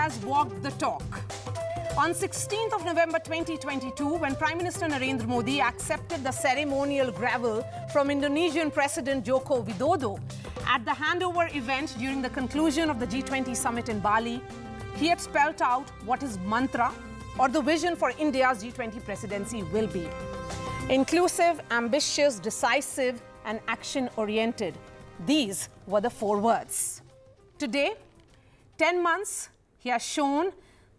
has walked the talk. On 16th of November 2022, when Prime Minister Narendra Modi accepted the ceremonial gavel from Indonesian President Joko Widodo at the handover event during the conclusion of the G20 summit in Bali, he had spelled out what his mantra or the vision for India's G20 presidency will be. Inclusive, ambitious, decisive, and action-oriented. These were the 4 words. Today, 10 months, he has shown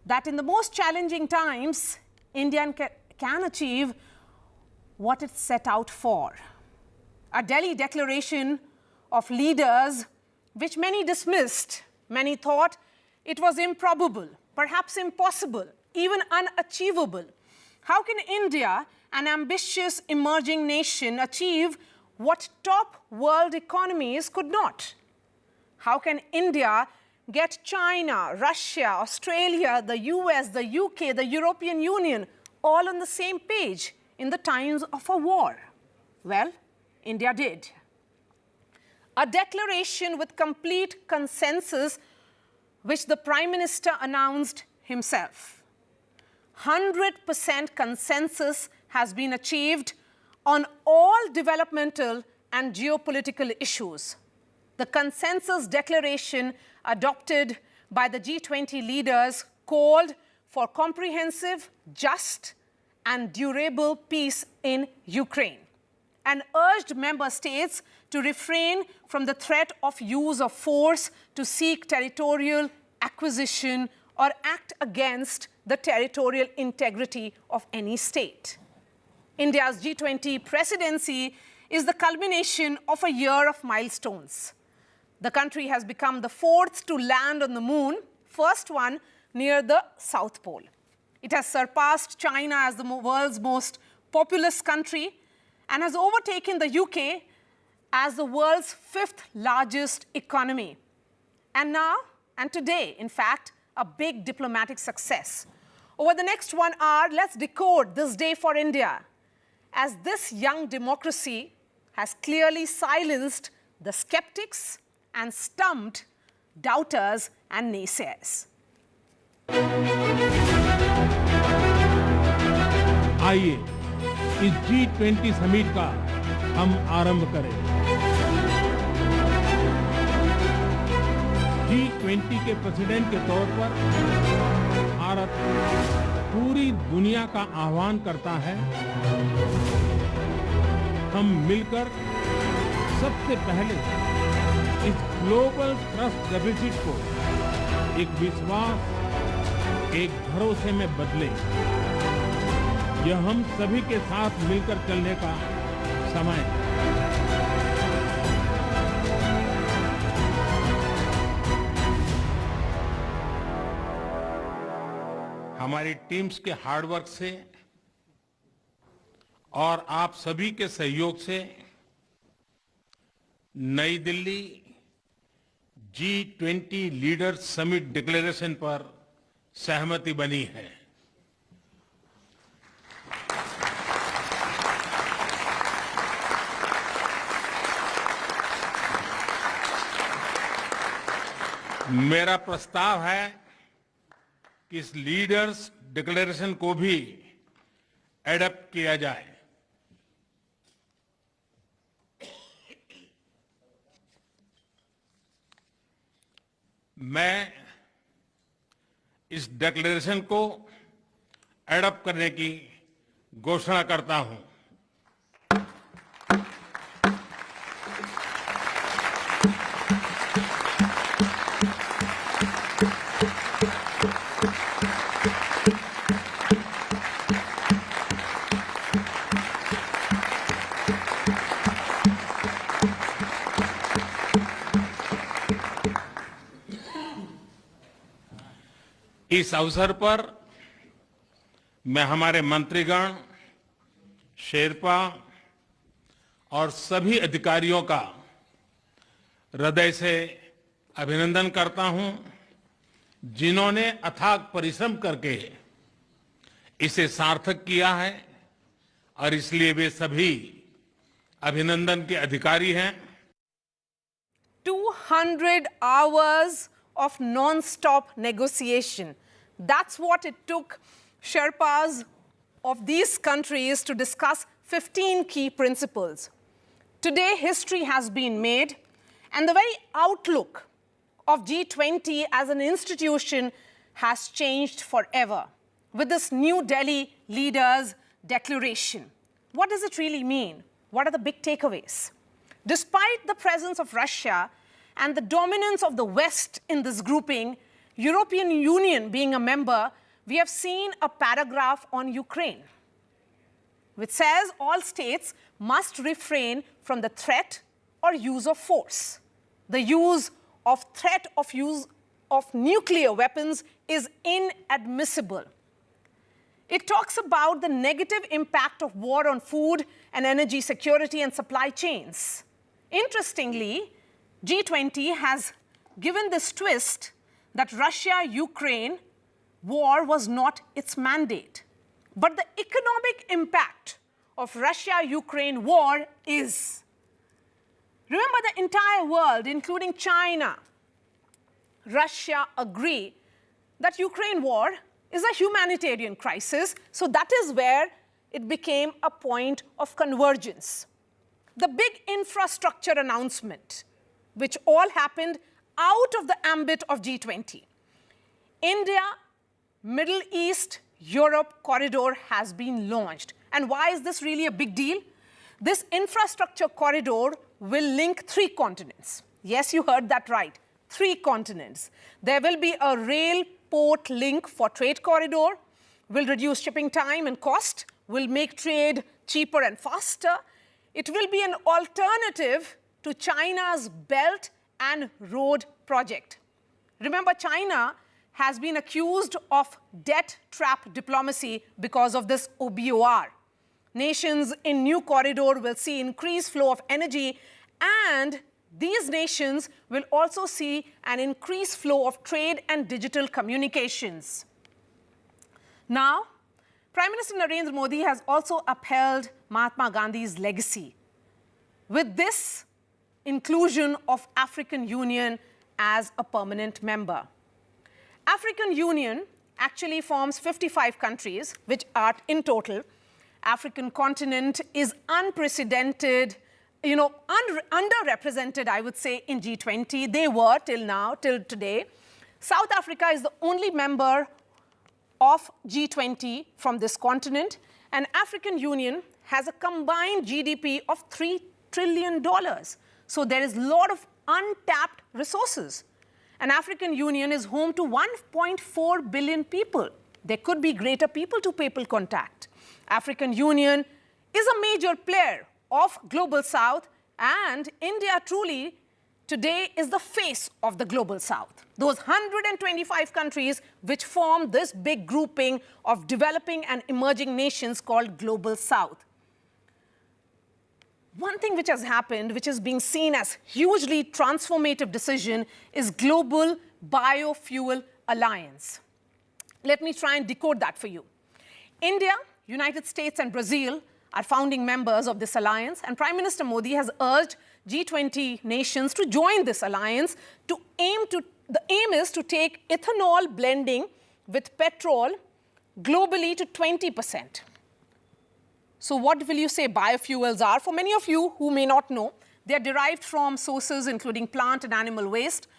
that in the most challenging times, India can achieve what it set out for. A Delhi declaration of leaders which many dismissed, many thought it was improbable, perhaps impossible, even unachievable. How can India, an ambitious emerging nation, achieve what top world economies could not? How can India get China, Russia, Australia, the US, the UK, the European Union all on the same page in the times of a war? Well, India did. A declaration with complete consensus which the Prime Minister announced himself. 100% consensus has been achieved on all developmental and geopolitical issues. The consensus declaration adopted by the G20 leaders called for comprehensive, just, and durable peace in Ukraine and urged member states to refrain from the threat of use of force to seek territorial acquisition or act against the territorial integrity of any state. India's G20 presidency is the culmination of a year of milestones. The country has become the 4th to land on the moon, first one near the South Pole. It has surpassed China as the world's most populous country and has overtaken the UK as the world's 5th largest economy. And today, in fact, a big diplomatic success. Over the next 1 hour, let's decode this day for India, as this young democracy has clearly silenced the skeptics and stumped doubters and naysayers. आइए इस G20 summit का हम आरंभ करें। G20 के president के तौर पर भारत पूरी दुनिया का आह्वान करता है, हम मिलकर सबसे पहले इस ग्लोबल ट्रस्ट डेफिसिट को एक विश्वास, एक भरोसे में बदलें। यह हम सभी के साथ मिलकर चलने का समय है। हमारी टीम्स के हार्डवर्क से और आप सभी के सहयोग से नई Delhi G20 leaders summit declaration पर सहमति बनी है। मेरा प्रस्ताव है कि इस लीडर्स डिक्लेरेशन को भी एडॉप्ट किया जाए। मैं इस डिक्लेरेशन को एडॉप्ट करने की घोषणा करता हूं। इस अवसर पर मैं हमारे मंत्रीगण, शेरपा और सभी अधिकारियों का हृदय से अभिनंदन करता हूं, जिन्होंने अथाक परिश्रम करके इसे सार्थक किया है और इसलिए वे सभी अभिनंदन के अधिकारी हैं। 200 hours of non-stop negotiation. That's what it took Sherpas of these countries to discuss 15 key principles. Today, history has been made, and the very outlook of G20 as an institution has changed forever with this New Delhi leaders' declaration. What does it really mean? What are the big takeaways? Despite the presence of Russia and the dominance of the West in this grouping, European Union being a member, we have seen a paragraph on Ukraine, which says all states must refrain from the threat or use of force. The use of nuclear weapons is inadmissible. It talks about the negative impact of war on food and energy security and supply chains. Interestingly, G20 has given this twist that Russia-Ukraine war was not its mandate. But the economic impact of Russia-Ukraine war is. Remember, the entire world, including China, Russia, agree that Ukraine war is a humanitarian crisis, so that is where it became a point of convergence. The big infrastructure announcement, which all happened out of the ambit of G20. India, Middle East, Europe corridor has been launched. And why is this really a big deal? This infrastructure corridor will link 3 continents. Yes, you heard that right, 3 continents. There will be a rail port link for trade corridor, will reduce shipping time and cost, will make trade cheaper and faster. It will be an alternative to China's Belt and Road project. Remember, China has been accused of debt trap diplomacy because of this OBOR. Nations in new corridor will see increased flow of energy, and these nations will also see an increased flow of trade and digital communications. Now, Prime Minister Narendra Modi has also upheld Mahatma Gandhi's legacy with this inclusion of African Union as a permanent member. African Union actually forms 55 countries, which are in total. African continent is unprecedented, underrepresented, I would say, in G20. They were till now, till today. South Africa is the only member of G20 from this continent, and African Union has a combined GDP of $3 trillion. So there is a lot of untapped resources. And African Union is home to 1.4 billion people. There could be greater people-to-people contact. African Union is a major player of Global South, and India truly today is the face of the Global South. Those 125 countries which form this big grouping of developing and emerging nations called Global South. One thing which has happened, which is being seen as hugely transformative decision, is Global Biofuel Alliance. Let me try and decode that for you. India, United States, and Brazil are founding members of this alliance, and Prime Minister Modi has urged G20 nations to join this alliance. The aim is to take ethanol blending with petrol globally to 20%. So what will you say biofuels are? For many of you who may not know, they are derived from sources including plant and animal waste.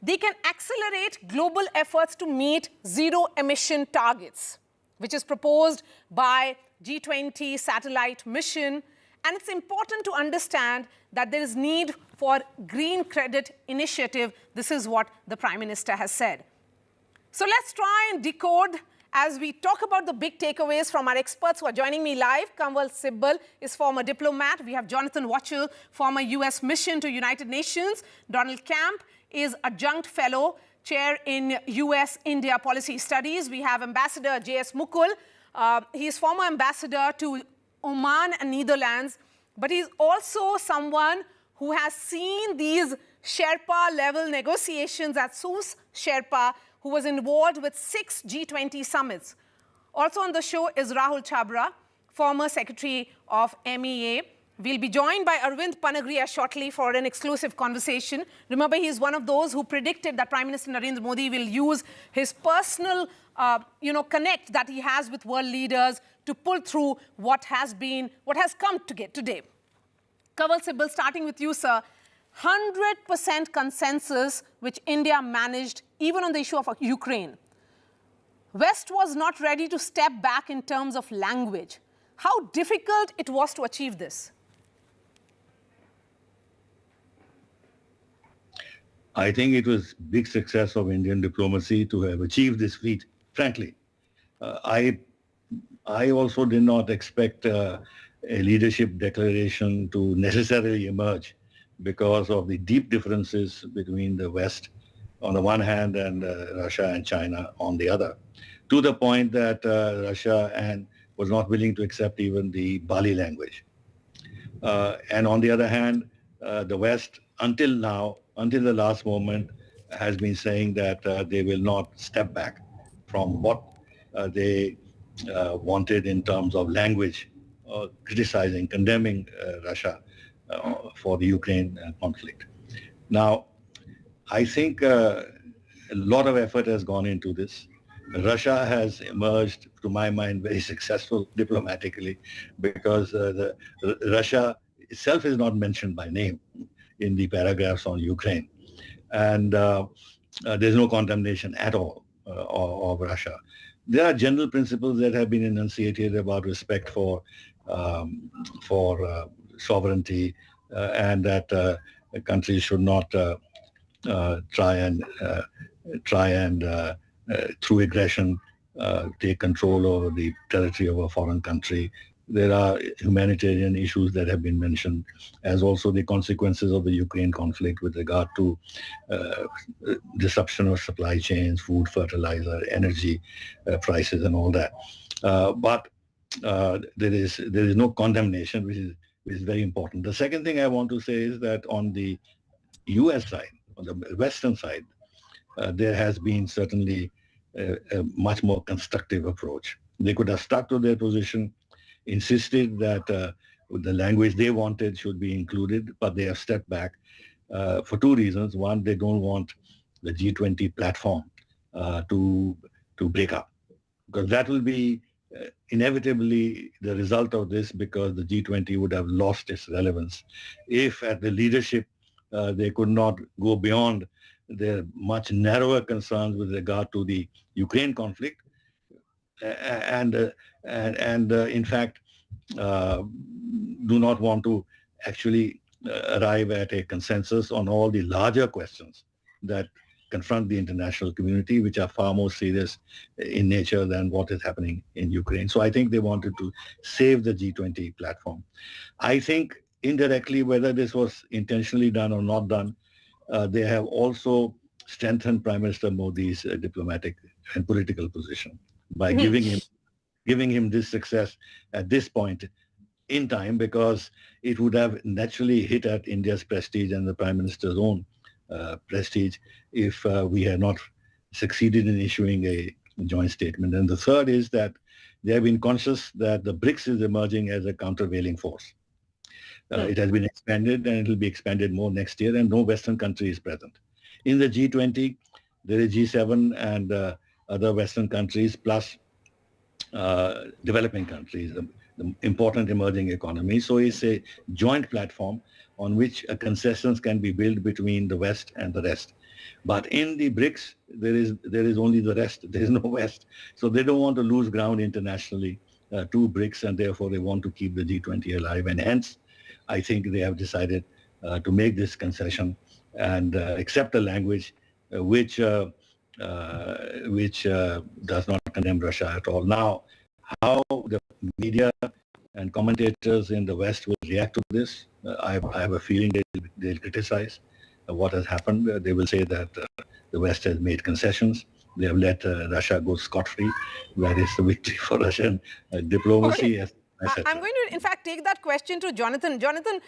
They can accelerate global efforts to meet zero emission targets, which is proposed by G20 satellite mission. And it's important to understand that there is need for green credit initiative. This is what the Prime Minister has said. So let's try and decode as we talk about the big takeaways from our experts who are joining me live. Kanwal Sibbal is former diplomat. We have Jonathan Watchell, former US mission to United Nations. Donald Camp is adjunct fellow, chair in US-India policy studies. We have Ambassador J.S. Mukul. He is former ambassador to Oman and Netherlands, but he's also someone who has seen these Sherpa-level negotiations at SUS Sherpa, who was involved with 6 G20 summits. Also on the show is Rahul Chabra, former secretary of MEA. We'll be joined by Arvind Panagriya shortly for an exclusive conversation. Remember, he is one of those who predicted that Prime Minister Narendra Modi will use his personal, connect that he has with world leaders to pull through what has come today. Kanwal Sibal, starting with you, sir. 100% consensus which India managed, even on the issue of Ukraine. West was not ready to step back in terms of language. How difficult it was to achieve this? I think it was big success of Indian diplomacy to have achieved this feat, frankly. I also did not expect a leadership declaration to necessarily emerge because of the deep differences between the West on the one hand and Russia and China on the other, to the point that Russia was not willing to accept even the Bali language. And on the other hand, the West, until now, until the last moment, has been saying that they will not step back from what they wanted in terms of language, criticizing, condemning Russia for the Ukraine conflict. Now, I think a lot of effort has gone into this. Russia has emerged, to my mind, very successful diplomatically because Russia itself is not mentioned by name in the paragraphs on Ukraine. And there's no condemnation at all of Russia. There are general principles that have been enunciated about respect for sovereignty and that countries should not try and through aggression take control over the territory of a foreign country. There are humanitarian issues that have been mentioned, as also the consequences of the Ukraine conflict with regard to disruption of supply chains, food, fertilizer, energy prices, and all that. But there is no condemnation, which is very important. The second thing I want to say is that on the U.S. side, on the Western side, there has been certainly a much more constructive approach. They could have stuck to their position, insisted that the language they wanted should be included, but they have stepped back for two reasons. One, they don't want the G20 platform to break up, because that will be inevitably the result of this, because the G20 would have lost its relevance if at the leadership they could not go beyond their much narrower concerns with regard to the Ukraine conflict and in fact do not want to actually arrive at a consensus on all the larger questions that confront the international community, which are far more serious in nature than what is happening in Ukraine. So I think they wanted to save the G20 platform. I think indirectly, whether this was intentionally done or not done, they have also strengthened Prime Minister Modi's diplomatic and political position by giving him this success at this point in time, because it would have naturally hit at India's prestige and the Prime Minister's own prestige if we had not succeeded in issuing a joint statement. And the third is that they have been conscious that the BRICS is emerging as a countervailing force. It has been expanded and it will be expanded more next year, and no Western country is present. In the G20, there is G7 and other Western countries plus developing countries, the important emerging economies. So it's a joint platform on which a consensus can be built between the West and the rest. But in the BRICS, there is only the rest. There is no West. So they don't want to lose ground internationally to BRICS, and therefore they want to keep the G20 alive. And hence, I think they have decided to make this concession and accept a language which does not condemn Russia at all. Now, how the media and commentators in the West will react to this, I have a feeling they'll criticize what has happened. They will say that the West has made concessions. They have let Russia go scot-free. That is the victory for Russian diplomacy. Okay. I'm going to, in fact, take that question to Jonathan. Jonathan,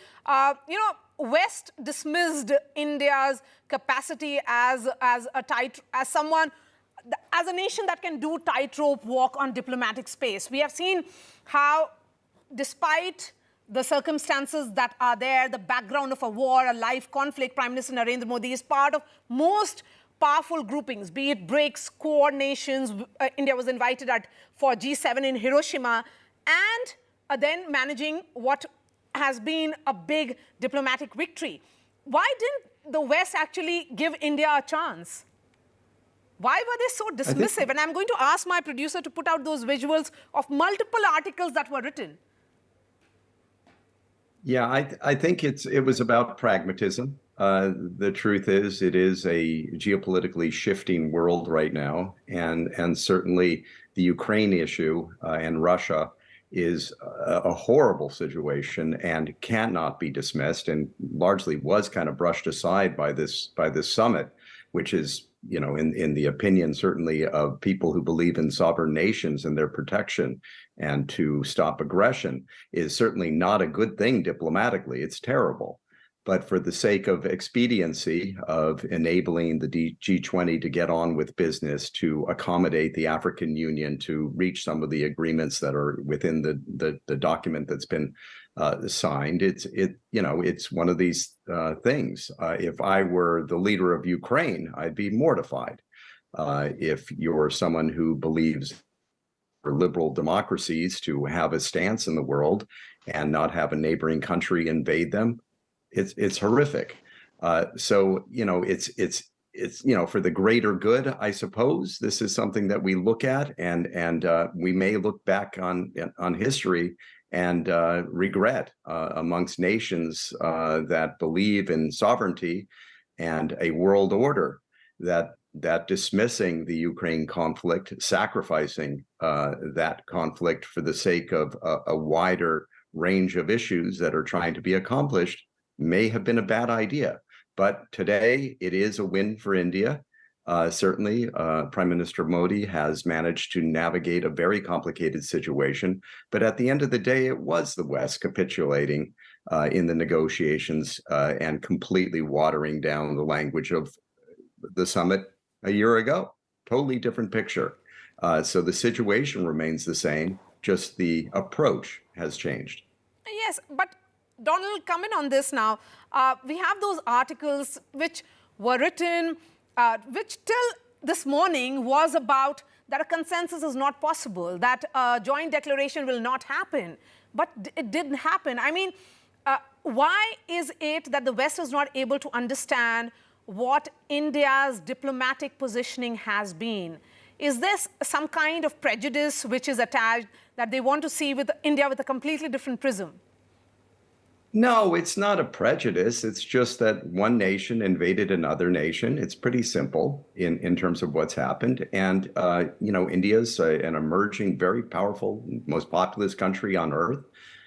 West dismissed India's capacity as a nation that can do tightrope walk on diplomatic space. We have seen how, despite the circumstances that are there, the background of a war, a live conflict, Prime Minister Narendra Modi is part of most powerful groupings, be it BRICS, Quad nations. India was invited for G7 in Hiroshima, and then managing what has been a big diplomatic victory. Why didn't the West actually give India a chance? Why were they so dismissive? And I'm going to ask my producer to put out those visuals of multiple articles that were written. Yeah, I think it was about pragmatism. The truth is, it is a geopolitically shifting world right now, and certainly the Ukraine issue and Russia is a horrible situation and cannot be dismissed, and largely was kind of brushed aside by this summit, which is, you know, in the opinion certainly of people who believe in sovereign nations and their protection and to stop aggression, is certainly not a good thing diplomatically. It's terrible. But for the sake of expediency, of enabling the G20 to get on with business, to accommodate the African Union, to reach some of the agreements that are within the document that's been signed, it's one of these things. If I were the leader of Ukraine, I'd be mortified. If you're someone who believes for liberal democracies to have a stance in the world and not have a neighboring country invade them, it's horrific. So, you know, it's you know, for the greater good, I suppose this is something that we look at, and we may look back on history and regret amongst nations that believe in sovereignty and a world order, that dismissing the Ukraine conflict, sacrificing that conflict for the sake of a wider range of issues that are trying to be accomplished may have been a bad idea. But today it is a win for India. Certainly, Prime Minister Modi has managed to navigate a very complicated situation. But at the end of the day, it was the West capitulating in the negotiations and completely watering down the language of the summit a year ago. Totally different picture. So the situation remains the same, just the approach has changed. Yes, but Donald, come in on this now. We have those articles which were written, which till this morning was about that a consensus is not possible, that a joint declaration will not happen. But it didn't happen. I mean, why is it that the West is not able to understand what India's diplomatic positioning has been? Is this some kind of prejudice which is attached, that they want to see with India with a completely different prism? No, it's not a prejudice. It's just that one nation invaded another nation. It's pretty simple in terms of what's happened. And, you know, India's an emerging, very powerful, most populous country on earth.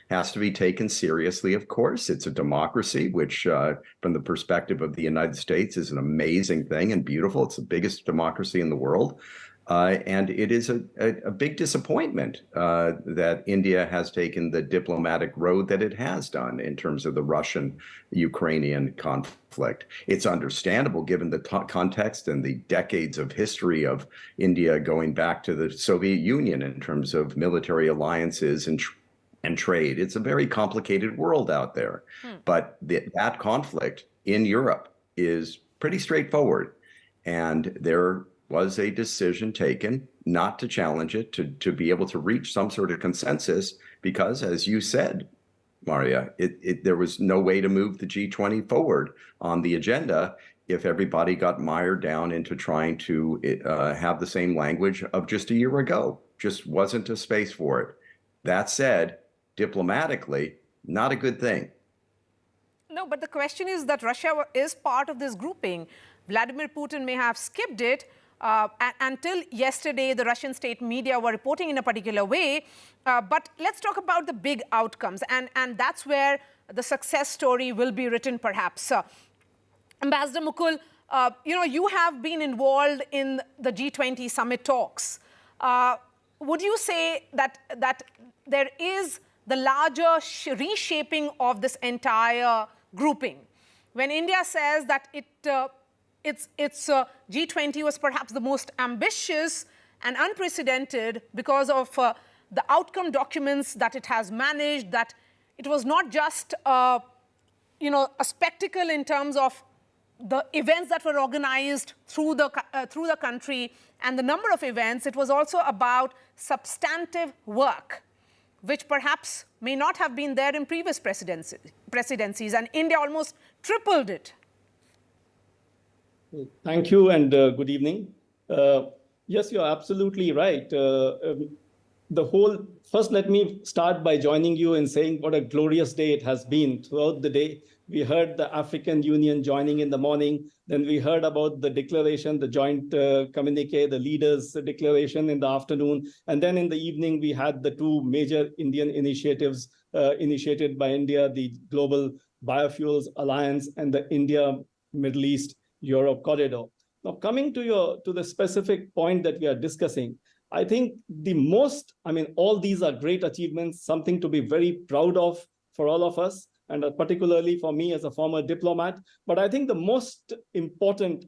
Has to be taken seriously, of course. It's a democracy, which from the perspective of the United States is an amazing thing and beautiful. It's the biggest democracy in the world. And it is a big disappointment that India has taken the diplomatic road that it has done in terms of the Russian-Ukrainian conflict. It's understandable given the context and the decades of history of India going back to the Soviet Union in terms of military alliances and trade. It's a very complicated world out there. But that conflict in Europe is pretty straightforward. And there was a decision taken not to challenge it, to be able to reach some sort of consensus, because, as you said, Maria, there was no way to move the G20 forward on the agenda if everybody got mired down into trying to have the same language of just a year ago. Just wasn't a space for it. That said, diplomatically, not a good thing. No, but the question is that Russia is part of this grouping. Vladimir Putin may have skipped it. Until yesterday, the Russian state media were reporting in a particular way. But let's talk about the big outcomes. And that's where the success story will be written, perhaps. Ambassador Mukul, you know, you have been involved in the G20 summit talks. Would you say that there is the larger reshaping of this entire grouping? When India says that its G20 was perhaps the most ambitious and unprecedented because of the outcome documents that it has managed, that it was not just a spectacle in terms of the events that were organized through the country and the number of events. It was also about substantive work, which perhaps may not have been there in previous presidencies, and India almost tripled it. Thank you and good evening. Yes, you're absolutely right. First, let me start by joining you in saying what a glorious day it has been throughout the day. We heard the African Union joining in the morning. Then we heard about the declaration, the joint communique, the leaders' declaration in the afternoon. And then in the evening, we had the two major Indian initiatives initiated by India, the Global Biofuels Alliance and the India, Middle East, Europe corridor. Now, coming to the specific point that we are discussing, I think all these are great achievements, something to be very proud of for all of us, and particularly for me as a former diplomat. But I think the most important,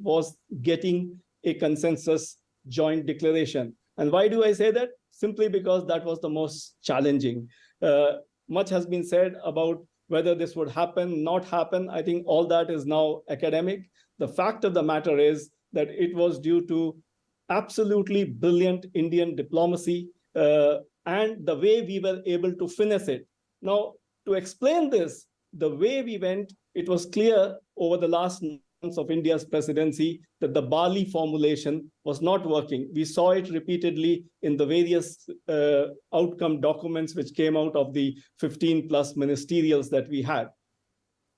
was getting a consensus joint declaration. And why do I say that? Simply because that was the most challenging. Much has been said about whether this would happen, not happen. I think all that is now academic. The fact of the matter is that it was due to absolutely brilliant Indian diplomacy and the way we were able to finesse it. Now, to explain this, the way we went, it was clear over the last months of India's presidency that the Bali formulation was not working. We saw it repeatedly in the various outcome documents which came out of the 15 plus ministerials that we had.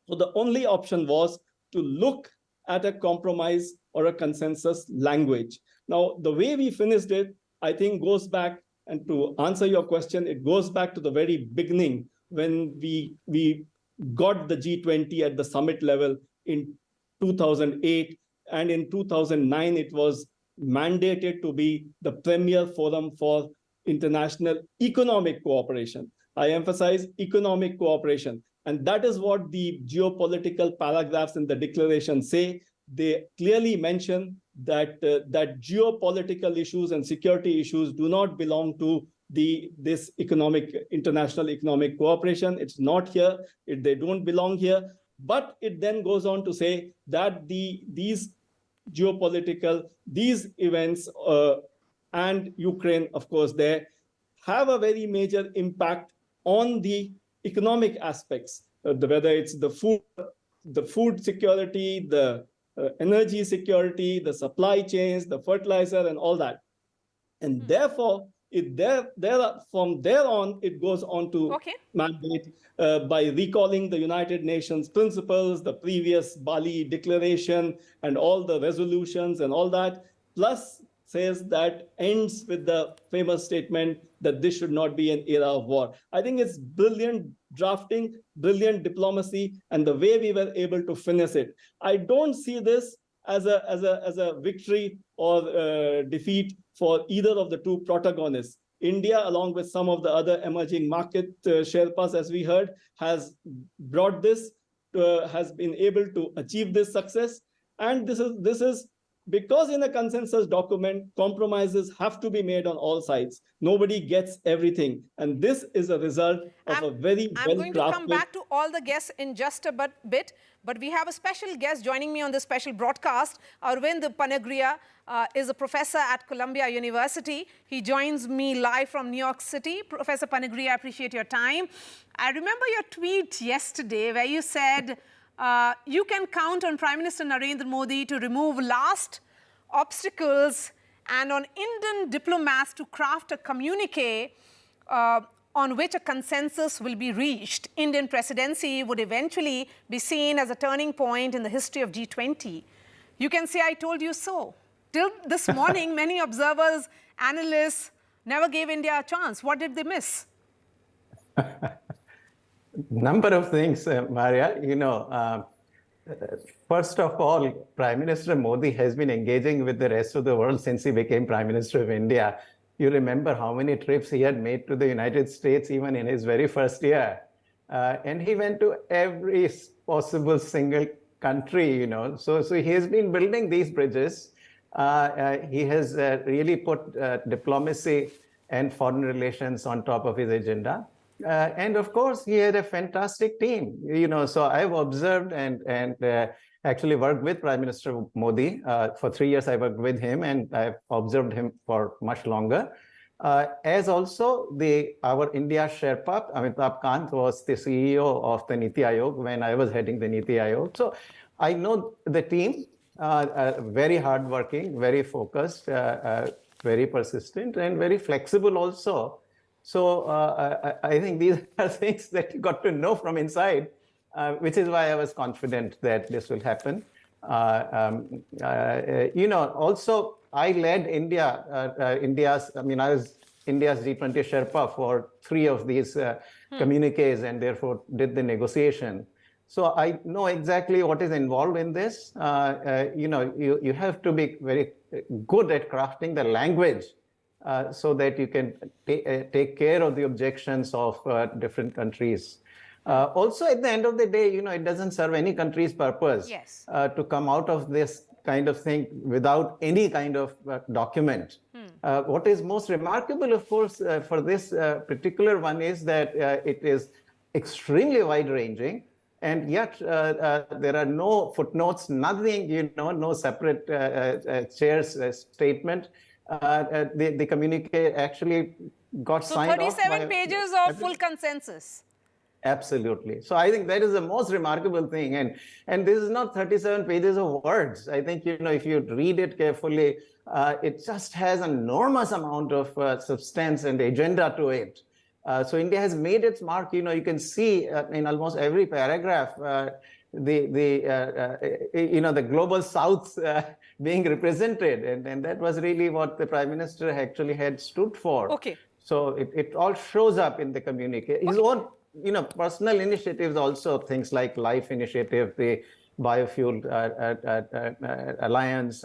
So the only option was to look at a compromise or a consensus language. Now, the way we finished it, I think goes back, and to answer your question, it goes back to the very beginning when we got the G20 at the summit level in 2008. And in 2009, it was mandated to be the premier forum for international economic cooperation. I emphasize economic cooperation. And that is what the geopolitical paragraphs in the declaration say. They clearly mention that geopolitical issues and security issues do not belong to this international economic cooperation. It's not here. They don't belong here. But it then goes on to say that these events and Ukraine, of course, they have a very major impact on the economic aspects, whether it's the food security, the energy security, the supply chains, the fertilizer, and all that. And therefore, from there on, it goes on to mandate by recalling the United Nations principles, the previous Bali declaration, and all the resolutions and all that, plus says that ends with the famous statement that this should not be an era of war. I think it's brilliant drafting, brilliant diplomacy, and the way we were able to finesse it. I don't see this as a victory or defeat for either of the two protagonists. India, along with some of the other emerging market Sherpas, as we heard, has brought this, has been able to achieve this success. And this is because in a consensus document, compromises have to be made on all sides. Nobody gets everything. And this is a result of a very well-crafted... I'm going to come back to all the guests in just a bit, but we have a special guest joining me on this special broadcast. Arvind Panagria is a professor at Columbia University. He joins me live from New York City. Professor Panagria, I appreciate your time. I remember your tweet yesterday where you said, you can count on Prime Minister Narendra Modi to remove last obstacles and on Indian diplomats to craft a communique on which a consensus will be reached. Indian presidency would eventually be seen as a turning point in the history of G20. You can say, I told you so. Till this morning, many observers, analysts never gave India a chance. What did they miss? Number of things, Maria. First of all, Prime Minister Modi has been engaging with the rest of the world since he became Prime Minister of India. You remember how many trips he had made to the United States even in his very first year. And he went to every possible single country, So he has been building these bridges. He has really put diplomacy and foreign relations on top of his agenda. And of course, he had a fantastic team. So I've observed and actually worked with Prime Minister Modi. For 3 years, I worked with him, and I've observed him for much longer. As also our India Sherpa, Amitabh Kant, was the CEO of the Niti Aayog when I was heading the Niti Aayog. So I know the team, very hardworking, very focused, very persistent, and very flexible also. So I think these are things that you got to know from inside, which is why I was confident that this will happen. Also, I led I was India's G20 Sherpa for 3 of these communiques, and therefore did the negotiation. So I know exactly what is involved in this. You have to be very good at crafting the language so that you can take care of the objections of different countries. Also, at the end of the day, it doesn't serve any country's purpose to come out of this kind of thing without any kind of document. What is most remarkable, of course, for this particular one is that it is extremely wide-ranging, and yet there are no footnotes, nothing, no separate chairs statement. The communique actually got signed off. So 37 pages of full consensus. Absolutely. So I think that is the most remarkable thing. And this is not 37 pages of words. I think, if you read it carefully, it just has an enormous amount of substance and agenda to it. So India has made its mark. You can see in almost every paragraph the global South being represented, and that was really what the Prime Minister actually had stood for. Okay. So it all shows up in the communique. His own, personal initiatives also, things like Life Initiative, the Biofuel Alliance,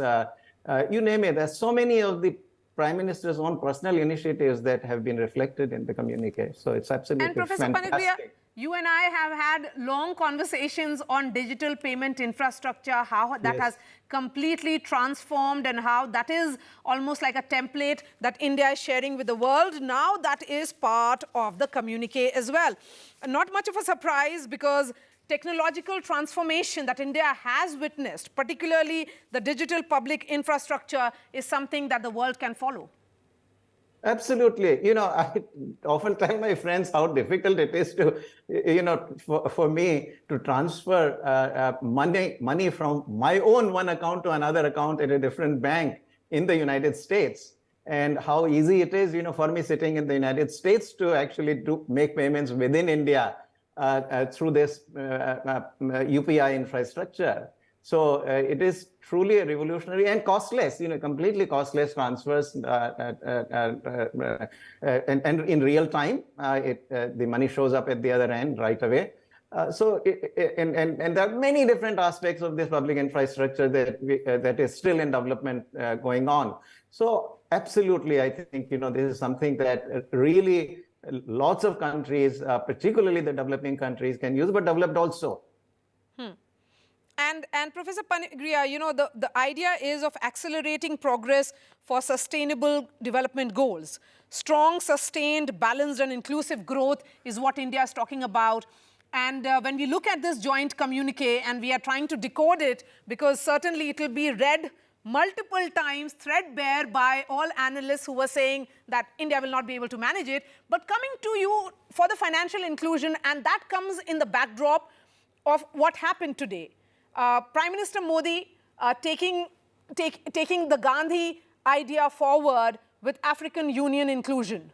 you name it. There's so many of the Prime Minister's own personal initiatives that have been reflected in the communique. So it's absolutely fantastic. And Professor Panigria, you and I have had long conversations on digital payment infrastructure, how that has completely transformed and how that is almost like a template that India is sharing with the world. Now that is part of the communique as well. Not much of a surprise, because technological transformation that India has witnessed, particularly the digital public infrastructure, is something that the world can follow. Absolutely. I often tell my friends how difficult it is to, for me to transfer money from my own one account to another account at a different bank in the United States. And how easy it is, for me sitting in the United States to actually make payments within India through this UPI infrastructure. So it is truly a revolutionary and costless, completely costless transfers, and in real time. The money shows up at the other end right away. And there are many different aspects of this public infrastructure that is still in development going on. So absolutely, I think this is something that really lots of countries, particularly the developing countries, can use, but developed also. And Professor Panigria, the idea is of accelerating progress for sustainable development goals. Strong, sustained, balanced and inclusive growth is what India is talking about. And when we look at this joint communique and we are trying to decode it, because certainly it will be read multiple times, threadbare by all analysts who were saying that India will not be able to manage it. But coming to you for the financial inclusion, and that comes in the backdrop of what happened today. Prime Minister Modi taking the Gandhi idea forward with African Union inclusion.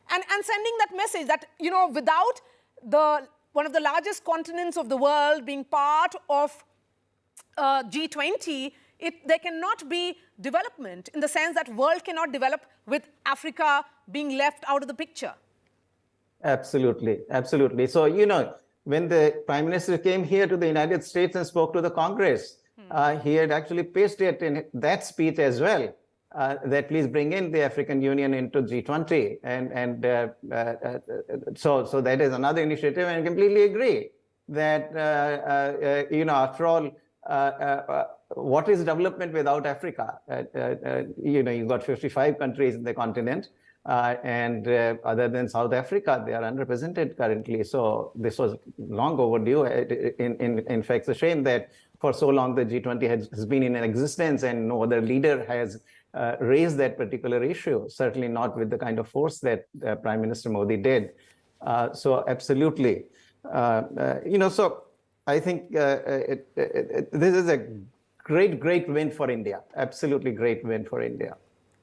And sending that message that, without one of the largest continents of the world being part of G20, there cannot be development, in the sense that world cannot develop with Africa being left out of the picture. Absolutely, absolutely. So, when the Prime Minister came here to the United States and spoke to the Congress, he had actually pasted in that speech as well, that please bring in the African Union into G20. So that is another initiative, and I completely agree that, after all, what is development without Africa? You've got 55 countries in the continent, and other than South Africa, they are underrepresented currently. So this was long overdue. In fact, it's a shame that for so long the G20 has been in existence and no other leader has raised that particular issue, certainly not with the kind of force that Prime Minister Modi did. So absolutely. So I think this is a great win for India. Absolutely great win for India.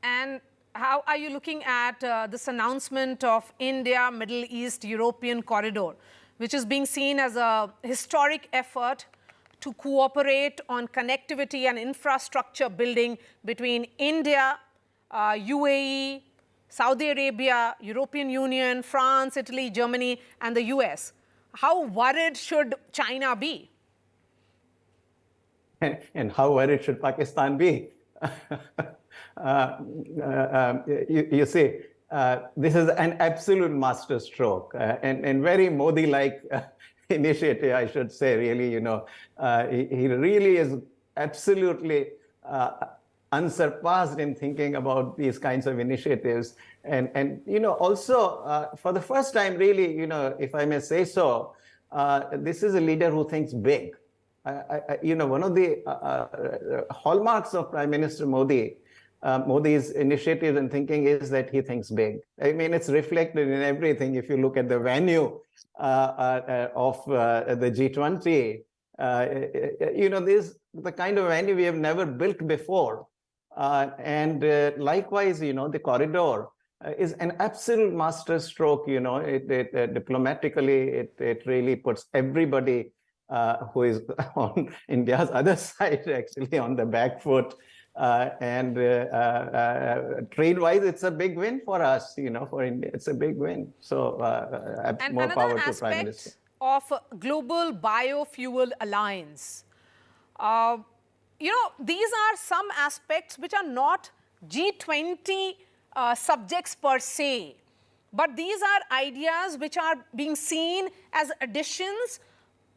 And how are you looking at this announcement of India, Middle East, European corridor, which is being seen as a historic effort to cooperate on connectivity and infrastructure building between India, UAE, Saudi Arabia, European Union, France, Italy, Germany, and the US? How worried should China be? And how worried should Pakistan be? You see, this is an absolute masterstroke and very Modi-like initiative, I should say, really. He really is absolutely unsurpassed in thinking about these kinds of initiatives. And also, for the first time, really, if I may say so, this is a leader who thinks big. One of the hallmarks of Prime Minister Modi's initiative and thinking is that he thinks big. I mean, it's reflected in everything. If you look at the venue of the G20, this is the kind of venue we have never built before. And likewise, the corridor is an absolute masterstroke. Diplomatically, it really puts everybody who is on India's other side actually on the back foot. And trade-wise, it's a big win for us, for India. It's a big win. So and more power to Prime another Minister. aspect of Global Biofuel Alliance, these are some aspects which are not G20 subjects per se, but these are ideas which are being seen as additions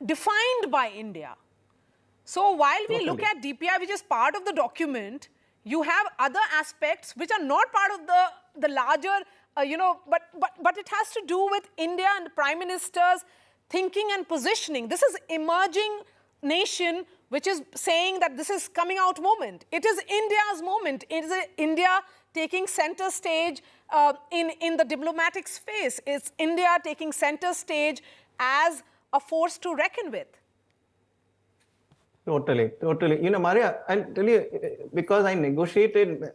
defined by India. So while we look at DPI, which is part of the document, you have other aspects which are not part of the larger, but it has to do with India and the Prime Minister's thinking and positioning. This is emerging nation which is saying that this is coming out moment. It is India's moment. It is India taking center stage in the diplomatic space. It's India taking center stage as a force to reckon with. Totally. Maria, I'll tell you, because I negotiated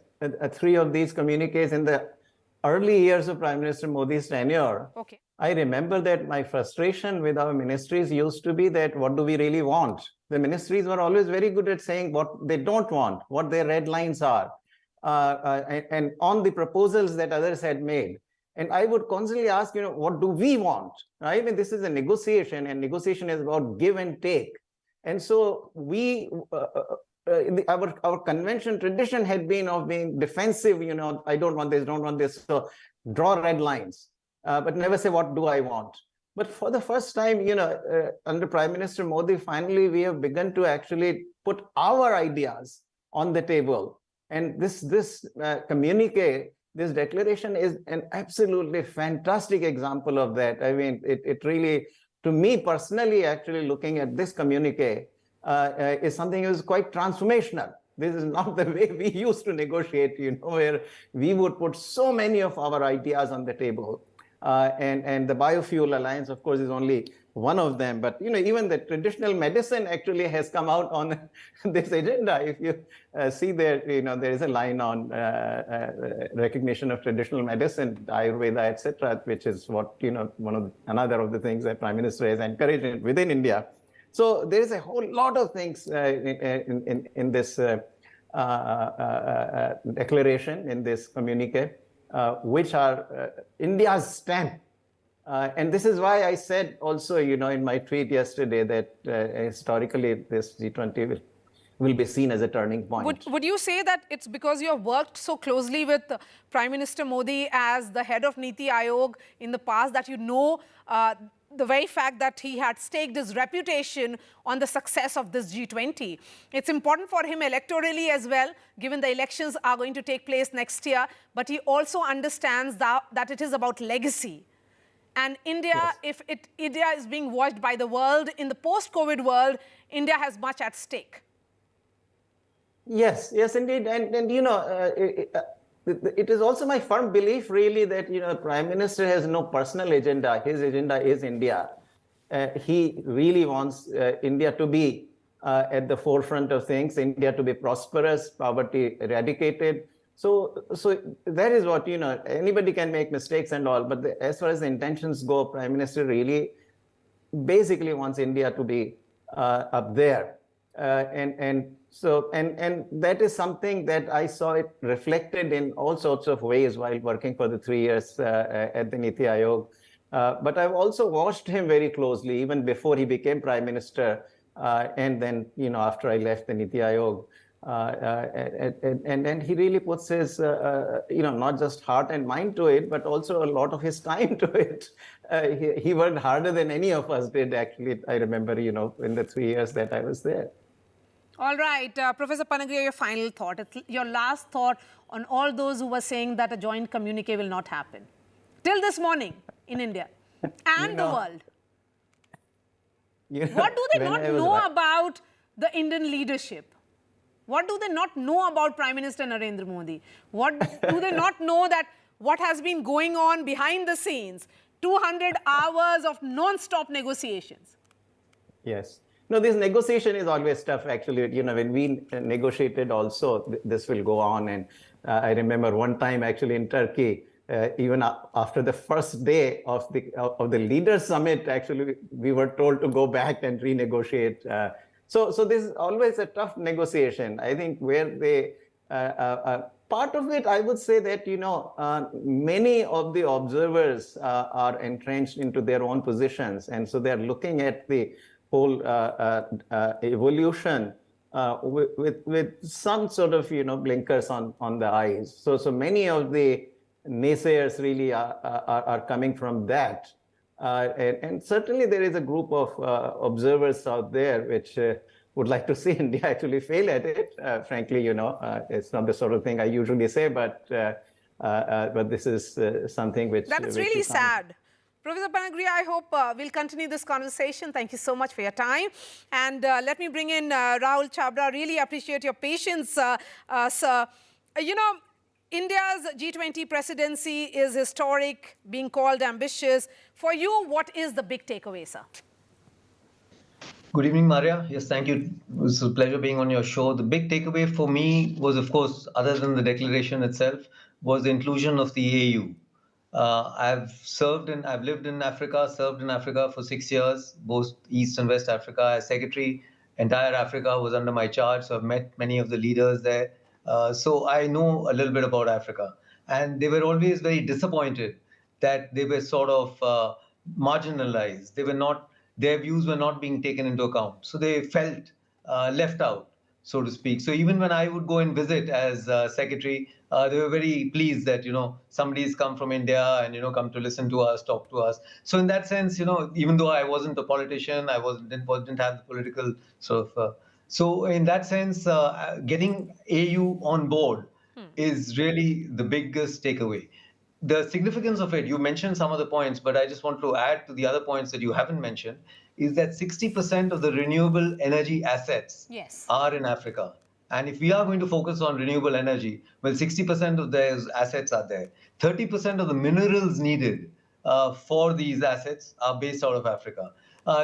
3 of these communiques in the early years of Prime Minister Modi's tenure. Okay. I remember that my frustration with our ministries used to be that what do we really want? The ministries were always very good at saying what they don't want, what their red lines are, and on the proposals that others had made. And I would constantly ask, what do we want? Right? I mean, this is a negotiation, and negotiation is about give and take. And so our convention tradition had been of being defensive, I don't want this, so draw red lines, but never say, what do I want? But for the first time, under Prime Minister Modi, finally, we have begun to actually put our ideas on the table. And this communique, this declaration is an absolutely fantastic example of that. I mean, it really, to me personally, actually looking at this communique is something that is quite transformational. This is not the way we used to negotiate, where we would put so many of our ideas on the table. And the Biofuel Alliance, of course, is only one of them. But, even the traditional medicine actually has come out on this agenda. If you see there, there is a line on recognition of traditional medicine, Ayurveda, etc., which is what, another of the things that Prime Minister has encouraged within India. So there is a whole lot of things in this declaration, in this communique, which are India's stamp. And this is why I said also, in my tweet yesterday that historically this G20 will be seen as a turning point. Would you say that it's because you have worked so closely with Prime Minister Modi as the head of Niti Aayog in the past that the very fact that he had staked his reputation on the success of this G20. It's important for him electorally as well, given the elections are going to take place next year, but he also understands that it is about legacy. And India, Yes. India is being watched by the world, in the post-COVID world, India has much at stake. Yes, yes, indeed. And it is also my firm belief, really, that, Prime Minister has no personal agenda. His agenda is India. He really wants India to be at the forefront of things, India to be prosperous, poverty eradicated. So that is what, anybody can make mistakes and all, but as far as the intentions go, Prime Minister really basically wants India to be up there. And that is something that I saw it reflected in all sorts of ways while working for the 3 years at the Niti Aayog. But I've also watched him very closely, even before he became Prime Minister, and then, after I left the Niti Aayog. And he really puts his, not just heart and mind to it, but also a lot of his time to it. He worked harder than any of us did, actually, I remember, in the 3 years that I was there. All right, Professor Panagria, your final thought, your last thought on all those who were saying that a joint communique will not happen till this morning in India and the world. What do they not know about the Indian leadership? What do they not know about Prime Minister Narendra Modi? What do they not know that what has been going on behind the scenes? 200 hours of non-stop negotiations. Yes. No, this negotiation is always tough, actually. When we negotiated also, this will go on. And I remember one time actually in Turkey, even after the first day of the Leaders Summit, actually, we were told to go back and renegotiate. So this is always a tough negotiation. I think where they, part of it, I would say that, many of the observers are entrenched into their own positions. And so they're looking at the whole evolution with some sort of, blinkers on the eyes. So many of the naysayers really are coming from that. And certainly there is a group of observers out there which would like to see India actually fail at it. Frankly, it's not the sort of thing I usually say, but this is something which... That's really sad. Professor Panagria, I hope we'll continue this conversation. Thank you so much for your time. And let me bring in Rahul Chabra. Really appreciate your patience, sir. India's G20 presidency is historic, being called ambitious. For you, what is the big takeaway, sir? Good evening, Maria. Yes, thank you. It was a pleasure being on your show. The big takeaway for me was, of course, other than the declaration itself, was the inclusion of the AU. I've lived in Africa, served in Africa for 6 years, both East and West Africa as secretary. Entire Africa was under my charge, so I've met many of the leaders there. So I know a little bit about Africa. And they were always very disappointed that they were sort of marginalized. Their views were not being taken into account. So they felt left out, so to speak. So even when I would go and visit as secretary, they were very pleased that, somebody's come from India and, come to listen to us, talk to us. So in that sense, even though I wasn't a politician, I didn't have the political sort of... So in that sense, getting AU on board is really the biggest takeaway. The significance of it, you mentioned some of the points, but I just want to add to the other points that you haven't mentioned, is that 60% of the renewable energy assets are in Africa. And if we are going to focus on renewable energy, well, 60% of those assets are there. 30% of the minerals needed for these assets are based out of Africa.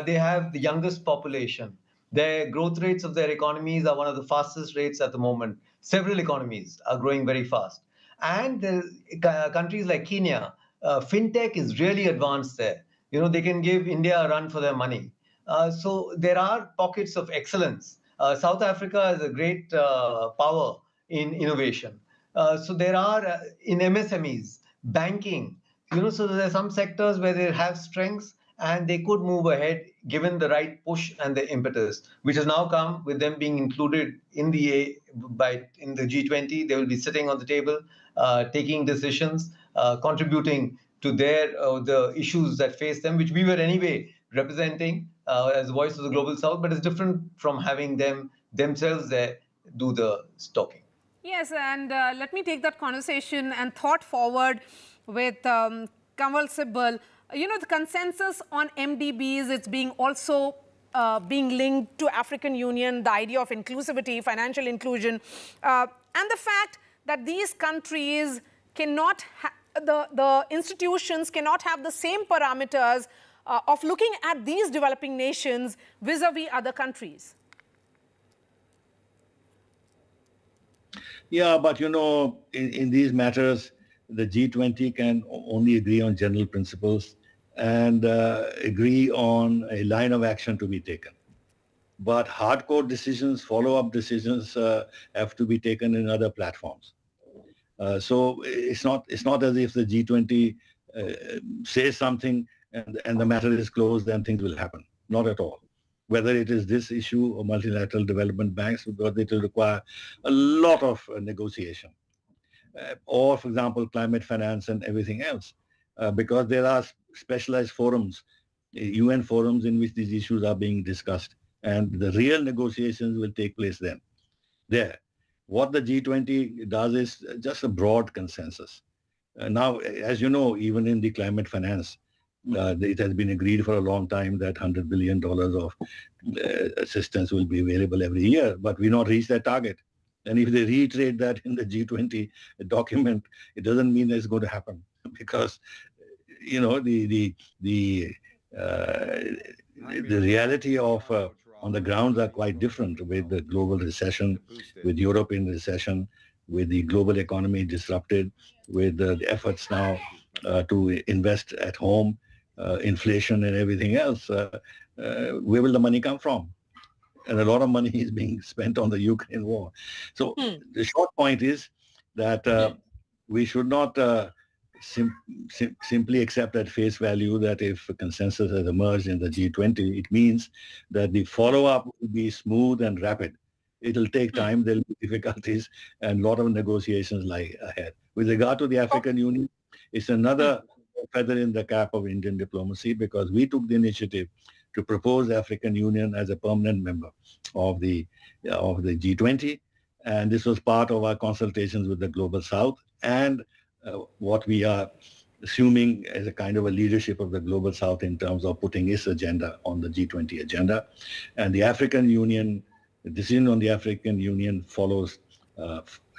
They have the youngest population. Their growth rates of their economies are one of the fastest rates at the moment. Several economies are growing very fast. And countries like Kenya, fintech is really advanced there. They can give India a run for their money. So there are pockets of excellence. South Africa is a great power in innovation. So there are in MSMEs, banking, so there are some sectors where they have strengths and they could move ahead given the right push and the impetus, which has now come with them being included in the G20. They will be sitting on the table, taking decisions, contributing to their the issues that face them, which we were anyway representing as the voice of the global south, but it's different from having them themselves there do the talking. Yes, and let me take that conversation and thought forward with Kamal Sibbal. You know, the consensus on MDBs, it's being also being linked to African Union, the idea of inclusivity, financial inclusion, and the fact that these countries cannot, the institutions cannot have the same parameters of looking at these developing nations vis-a-vis other countries. Yeah, but you know, in these matters, the G20 can only agree on general principles and agree on a line of action to be taken. But hardcore decisions, follow-up decisions have to be taken in other platforms. So it's not as if the G20 says something and the matter is closed and things will happen. Not at all. Whether it is this issue or multilateral development banks, because it will require a lot of negotiation. Or, for example, climate finance and everything else, because there are specialized forums, UN forums in which these issues are being discussed, and the real negotiations will take place then. There. What the G20 does is just a broad consensus. Now, as you know, even in the climate finance, it has been agreed for a long time that $100 billion of assistance will be available every year, but we not reached that target. And if they reiterate that in the G20 document, it doesn't mean it's going to happen, because you know the reality of on the grounds are quite different, with the global recession, with Europe in recession, with the global economy disrupted, with the efforts now to invest at home, inflation and everything else. Where will the money come from? And a lot of money is being spent on the Ukraine war. So the short point is that we should not simply accept at face value that if a consensus has emerged in the G20, it means that the follow-up will be smooth and rapid. It'll take time, there'll be difficulties, and a lot of negotiations lie ahead. With regard to the African Union, it's another feather in the cap of Indian diplomacy, because we took the initiative to propose African Union as a permanent member of the G20, and this was part of our consultations with the Global South and what we are assuming as a kind of a leadership of the Global South in terms of putting its agenda on the G20 agenda. And the African Union, the decision on the African Union follows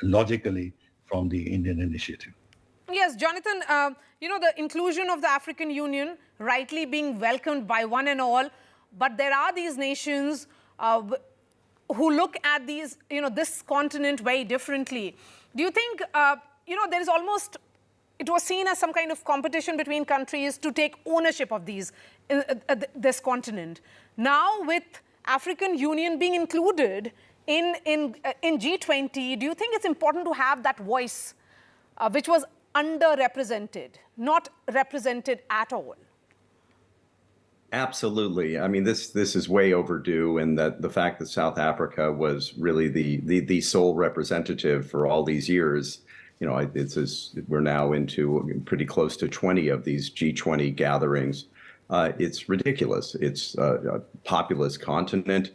logically from the Indian initiative. Yes, Jonathan, you know, the inclusion of the African Union rightly being welcomed by one and all, but there are these nations who look at these, you know, this continent very differently. Do you think, you know, there is almost, it was seen as some kind of competition between countries to take ownership of these, this continent. Now, with African Union being included in G20, do you think it's important to have that voice, which was underrepresented, not represented at all? Absolutely. I mean, this is way overdue, and that the fact that South Africa was really the sole representative for all these years, you know, we're now into pretty close to 20 of these G20 gatherings. It's ridiculous. It's a populous continent.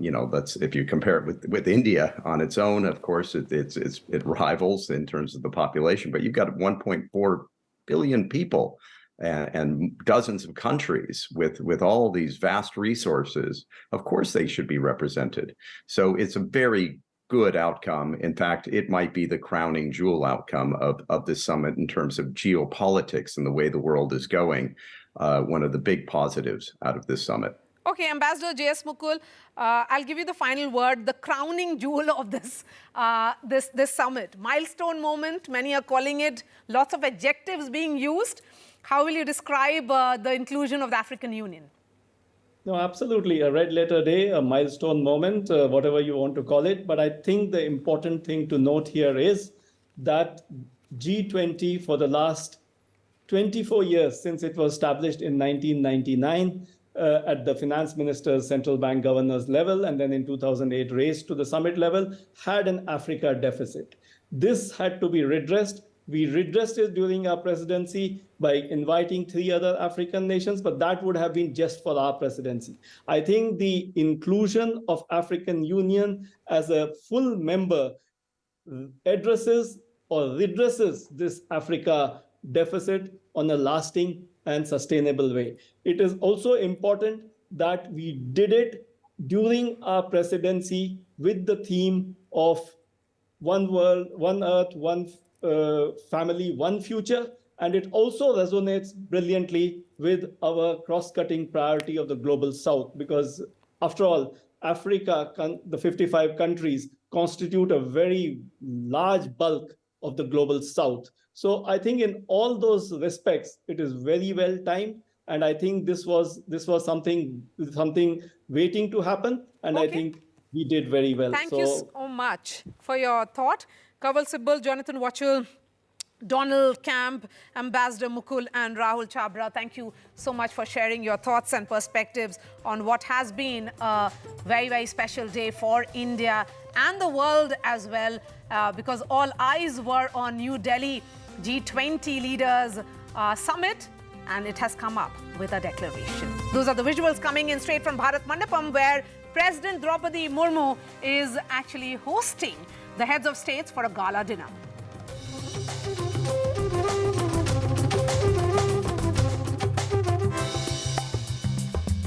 You know, if you compare it with India on its own, of course, it rivals in terms of the population. But you've got 1.4 billion people and dozens of countries with all these vast resources. Of course, they should be represented. So it's a very good outcome. In fact, it might be the crowning jewel outcome of this summit in terms of geopolitics and the way the world is going. One of the big positives out of this summit. Okay, Ambassador J.S. Mukul, I'll give you the final word, the crowning jewel of this, this summit. Milestone moment, many are calling it, lots of adjectives being used. How will you describe the inclusion of the African Union? No, absolutely. A red letter day, a milestone moment, whatever you want to call it. But I think the important thing to note here is that G20 for the last 24 years, since it was established in 1999, at the finance ministers, central bank governors level, and then in 2008 raised to the summit level, had an Africa deficit. This had to be redressed We redressed it during our presidency by inviting 3 other African nations, but that would have been just for our presidency. I think the inclusion of African Union as a full member addresses or redresses this Africa deficit on a lasting and sustainable way. It is also important that we did it during our presidency with the theme of one world, one earth, one family, one future. And it also resonates brilliantly with our cross-cutting priority of the global south, because after all, Africa, the 55 countries, constitute a very large bulk of the global south. So I think in all those respects, it is very well timed. And I think this was something waiting to happen. And I think we did very well. Thank you so much for your thought. Kawal Sibbal, Jonathan Watchell, Donald Camp, Ambassador Mukul and Rahul Chabra, thank you so much for sharing your thoughts and perspectives on what has been a very, very special day for India and the world as well, because all eyes were on New Delhi G20 leaders summit, and it has come up with a declaration. Those are the visuals coming in straight from Bharat Mandapam, where President Draupadi Murmu is actually hosting the heads of states for a gala dinner.